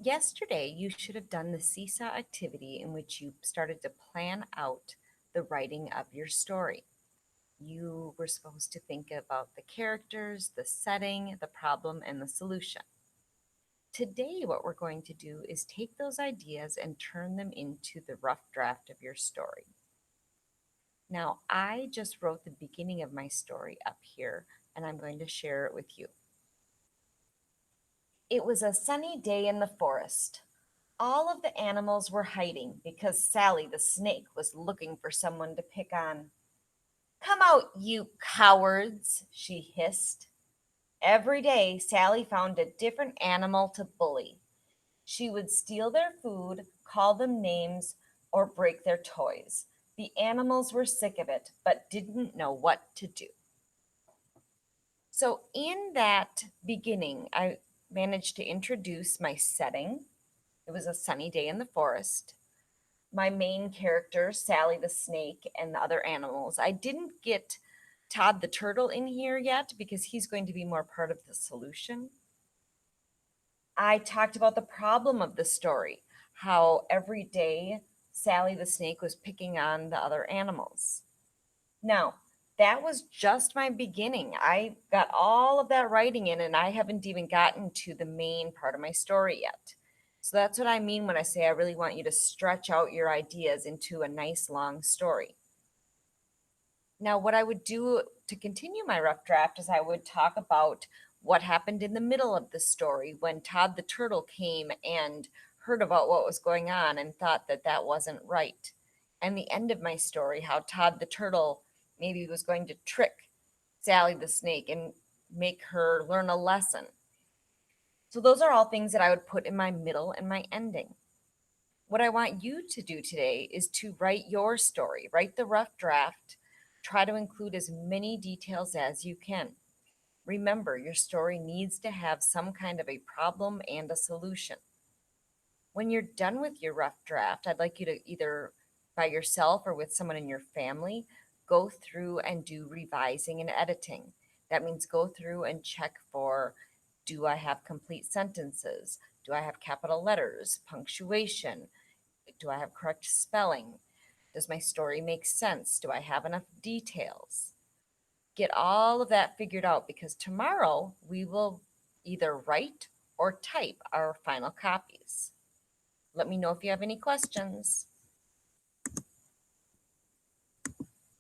Yesterday, you should have done the seesaw activity in which you started to plan out the writing of your story. You were supposed to think about the characters, the setting, the problem, and the solution. Today, what we're going to do is take those ideas and turn them into the rough draft of your story. Now, I just wrote the beginning of my story up here, and I'm going to share it with you. It was a sunny day in the forest. All of the animals were hiding because Sally the snake was looking for someone to pick on. Come out, you cowards, she hissed. Every day, Sally found a different animal to bully. She would steal their food, call them names, or break their toys. The animals were sick of it, but didn't know what to do. So, in that beginning, I managed to introduce my setting. It was a sunny day in the forest. My main character, Sally the snake, and the other animals. I didn't get Todd the turtle in here yet because he's going to be more part of the solution. I talked about the problem of the story, how every day Sally the snake was picking on the other animals. Now, that was just my beginning. I got all of that writing in, and I haven't even gotten to the main part of my story yet. So that's what I mean when I say I really want you to stretch out your ideas into a nice long story. Now, what I would do to continue my rough draft is I would talk about what happened in the middle of the story when Todd the turtle came and heard about what was going on and thought that that wasn't right. And the end of my story, how Todd the turtle maybe was going to trick Sally the snake and make her learn a lesson. So, those are all things that I would put in my middle and my ending. What I want you to do today is to write your story, write the rough draft, try to include as many details as you can. Remember, your story needs to have some kind of a problem and a solution. When you're done with your rough draft, I'd like you to either by yourself or with someone in your family go through and do revising and editing. That means go through and check for, do I have complete sentences? Do I have capital letters, punctuation? Do I have correct spelling? Does my story make sense? Do I have enough details? Get all of that figured out because tomorrow we will either write or type our final copies. Let me know if you have any questions.